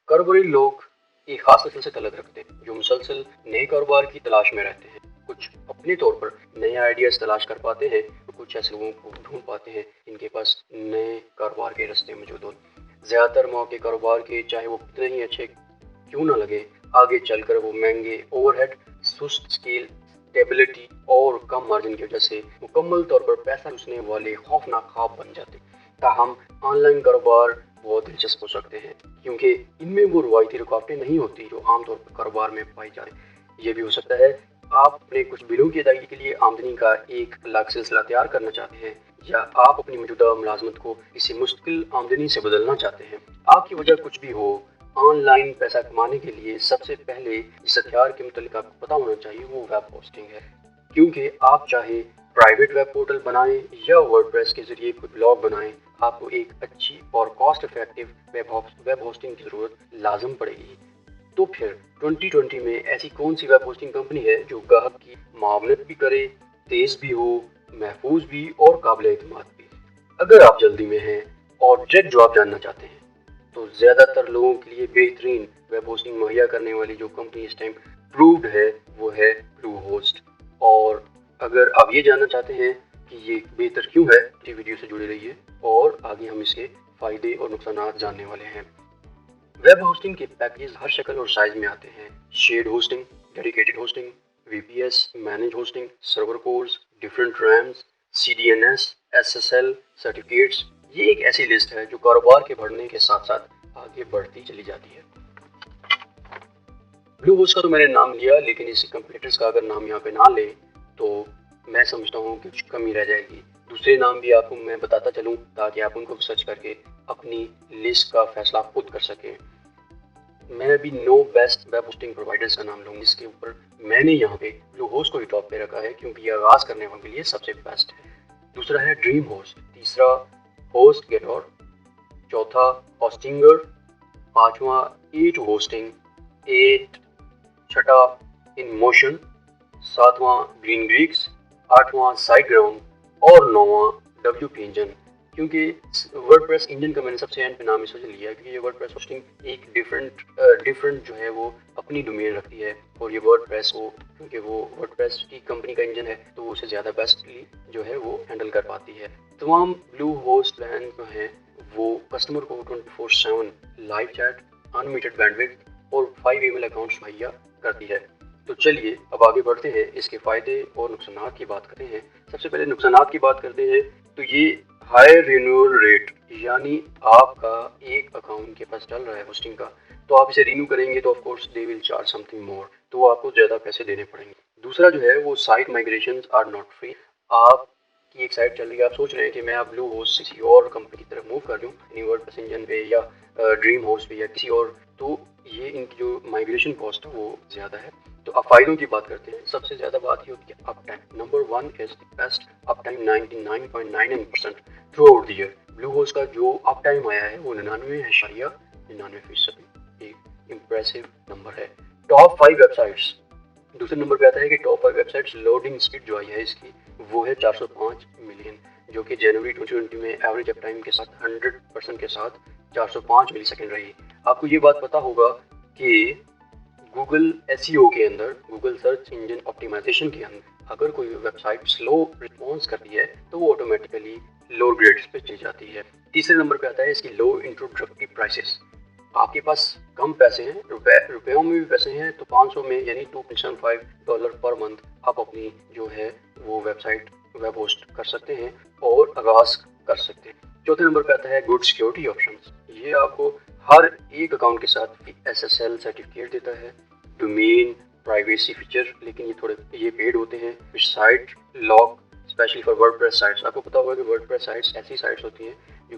کاروباری لوگ ایک خاص نسل سے تعلق رکھتے ہیں جو مسلسل نئے کاروبار کی تلاش میں رہتے ہیں. کچھ اپنے طور پر نئے آئیڈیاز تلاش کر پاتے ہیں، کچھ ایسے لوگوں کو ڈھونڈ پاتے ہیں جن کے پاس نئے کاروبار کے راستے موجود ہوں. زیادہ تر موقع کاروبار کے چاہے وہ کتنے ہی اچھے کیوں نہ لگے، آگے چل کر وہ مہنگے اوور ہیڈ، سست اسکیل اسٹیبلٹی اور کم مارجن کی وجہ سے مکمل طور پر پیسہ لوٹنے والے خوفناک خواب بن جاتے. تاہم آن لائن کاروبار بہت دلچسپ ہو سکتے ہیں کیونکہ ان میں وہ روایتی رکاوٹیں نہیں ہوتی جو عام طور پر کاروبار میں پائی جائیں. یہ بھی ہو سکتا ہے آپ اپنے کچھ بلوں کی ادائیگی کے لیے آمدنی کا ایک الگ سلسلہ تیار کرنا چاہتے ہیں، یا آپ اپنی موجودہ ملازمت کو کسی مستقل آمدنی سے بدلنا چاہتے ہیں. آپ کی وجہ کچھ بھی ہو، آن لائن پیسہ کمانے کے لیے سب سے پہلے جس ہتھیار کے متعلق آپ کو پتہ ہونا چاہیے وہ ویب ہوسٹنگ ہے. کیونکہ آپ چاہے پرائیویٹ ویب پورٹل بنائیں یا ورڈ پریس کے ذریعے کوئی بلاگ بنائیں، آپ کو ایک اچھی اور کاسٹ افیکٹو ویب ہوسٹنگ کی ضرورت لازم پڑے گی. تو پھر 2020 میں ایسی کون سی ویب ہوسٹنگ کمپنی ہے جو گاہک کی معاونت بھی کرے، تیز بھی ہو، محفوظ بھی اور قابل اعتماد بھی؟ اگر آپ جلدی میں ہیں اور ڈائریکٹ جواب جاننا چاہتے ہیں تو زیادہ تر لوگوں کے لیے بہترین ویب ہوسٹنگ مہیا کرنے والی جو کمپنی اس ٹائم پرووڈ ہے وہ ہے بلو ہوسٹ. اور اگر آپ یہ جاننا چاہتے ہیں کہ یہ بہتر کیوں ہے تو ویڈیو سے جڑے رہیے اور آگے ہم اس کے فائدے اور نقصانات جاننے والے ہیں. ویب ہوسٹنگ کے پیکیج ہر شکل اور سائز میں آتے ہیں. Shared hosting, dedicated hosting, V P S, manage hosting, server cores, different RAMs, C D N S, S S L certificates. یہ ایک ایسی لسٹ ہے جو کاروبار کے بڑھنے کے ساتھ ساتھ آگے بڑھتی چلی جاتی ہے. بلو ہوسٹ کا تو میں نے نام لیا، لیکن اس کمپیٹیٹرز کا اگر نام یہاں پہ نہ لے تو میں سمجھتا ہوں کہ کچھ کمی رہ جائے گی. دوسرے نام بھی آپ کو میں بتاتا چلوں تاکہ آپ ان کو سرچ کر کے اپنی لسٹ کا فیصلہ خود کر سکیں. میں ابھی 9 بیسٹ ویب ہوسٹنگ پرووائڈرز کا نام لوں گا، جس کے اوپر میں نے یہاں پہ بلو ہوسٹ کو ہی ٹاپ پہ رکھا ہے کیونکہ یہ آغاز کرنے والوں کے لیے سب سے بیسٹ ہے. دوسرا ہے ڈریم ہوسٹ، تیسرا ہوسٹ گیٹ، چوتھا ہوسٹنگر، پانچواں ایٹ ہوسٹنگ، ایٹ، چھٹا ان موشن، ساتواں گرین گریکس، آٹھواں سائٹ گراؤنڈ اور نواں ڈبلیو پی انجن. کیونکہ ورڈ پریس انجن کا میں نے سب سے اینڈ پہ نام اس وجہ لیا کیونکہ یہ ورڈ پریس ہوسٹنگ ایک ڈفرینٹ جو ہے وہ اپنی ڈومین رکھتی ہے، اور یہ ورڈ پریس کو کیونکہ وہ ورڈ پریس کی کمپنی کا انجن ہے تو وہ اسے زیادہ بیسٹلی جو ہے وہ ہینڈل کر پاتی ہے. تمام بلو ہوسٹ پلان جو ہیں وہ کسٹمر کو 24/7 لائیو چیٹ، انمیٹڈ بینڈوڈتھ اور 5 ای میل اکاؤنٹس مہیا کرتی ہے. تو چلیے اب آگے بڑھتے ہیں، اس کے فائدے اور نقصانات کی بات کرتے ہیں. سب سے پہلے نقصانات کی بات کرتے ہیں تو یہ ہائی رینیول ریٹ، یعنی آپ کا ایک اکاؤنٹ کے پاس چل رہا ہے ہوسٹنگ کا تو آپ اسے رینیو کریں گے تو of course they will charge some thing more, تو وہ آپ کو زیادہ پیسے دینے پڑیں گے. دوسرا جو ہے وہ سائٹ مائگریشنز آر ناٹ فری. آپ کی ایک سائٹ چل رہی ہے، آپ سوچ رہے ہیں کہ میں اب بلو ہوسٹ کسی اور کمپنی کی طرف موو کر دوں، یعنی ورڈ پریس انجن پہ یا ڈریم ہوسٹ پہ یا کسی اور، تو یہ ان کی جو مائگریشن کاسٹ ہے وہ زیادہ ہے. تو اب فائدوں کی بات کرتے ہیں. سب سے زیادہ بات یہ ہوتی ہے up time. Number 1 is the best up time 99.99% throughout the year. Bluehost کا جو اپ ٹائم آیا ہے وہ 99.99%، ایک امپریسو نمبر ہے. ٹاپ 5 ویب سائٹس، دوسرے نمبر پہ آتا ہے کہ top 5 websites loading speed جو آئی ہے اس کی وہ ہے 405 ملین، جو کہ جنوری 2020 میں ایوریج اپ ٹائم کے ساتھ 100% کے ساتھ 405 ملی سیکنڈ رہی. آپ کو یہ بات پتا ہوگا کہ گوگل ایس ای او کے اندر، گوگل سرچ انجن آپٹیمائزیشن کے اندر اگر کوئی ویب سائٹ سلو رسپانس کرتی ہے تو وہ آٹومیٹیکلی لو گریڈس پہ چلی جاتی ہے. تیسرے نمبر پہ آتا ہے اس کی لو انٹروڈکٹری پرائسز. آپ کے پاس کم پیسے ہیں، روپیوں میں بھی پیسے ہیں، تو 500 میں یعنی $2.75 پر منتھ آپ اپنی جو ہے وہ ویب سائٹ ویب ہوسٹ کر سکتے ہیں اور آغاز کر سکتے ہیں. چوتھے نمبر پہ آتا ہے گڈ سیکیورٹی آپشنز. یہ آپ کو ہر ایک اکاؤنٹ کے ساتھ ایس ایس ایل سرٹیفکیٹ دیتا ہے، ڈومین پرائیویسی فیچر، لیکن یہ پیڈ ہوتے ہیں. Site lock specially for WordPress sites. آپ کو پتا ہوگا کہ ورڈ پریس سائٹس ایسی سائٹس ہوتی ہیں جو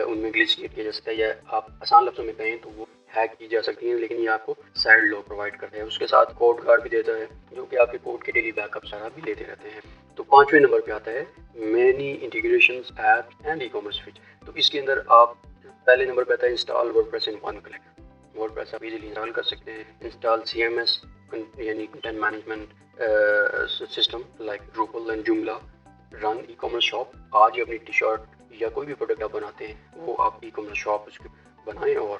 ان میں گلچ کریٹ کیا جا سکتا ہے، یا آپ آسان لفظوں میں کہیں تو وہ ہیک کی جا سکتی ہیں، لیکن یہ آپ کو سائڈ لاک پرووائڈ کرتا ہے. اس کے ساتھ کوڈ گارڈ بھی دیتا ہے جو کہ آپ کے کوڈ کے ڈیلی بیک اپ سارا بھی لیتے رہتے ہیں. تو 5ویں نمبر پہ آتا ہے many integrations app and e commerce feature. تو اس کے اندر آپ پہلے نمبر پہ آتا ہے install WordPress in 1 click. WordPress آپ ایزیلی انسٹال کر سکتے ہیں. انسٹال سی ایم ایس یعنی content management system like Drupal and Joomla. Run e commerce shop. آج اپنی ٹی شرٹ یا کوئی بھی پروڈکٹ آپ بناتے ہیں وہ آپ ای کامرس شاپ اس کو بنائیں اور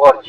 .org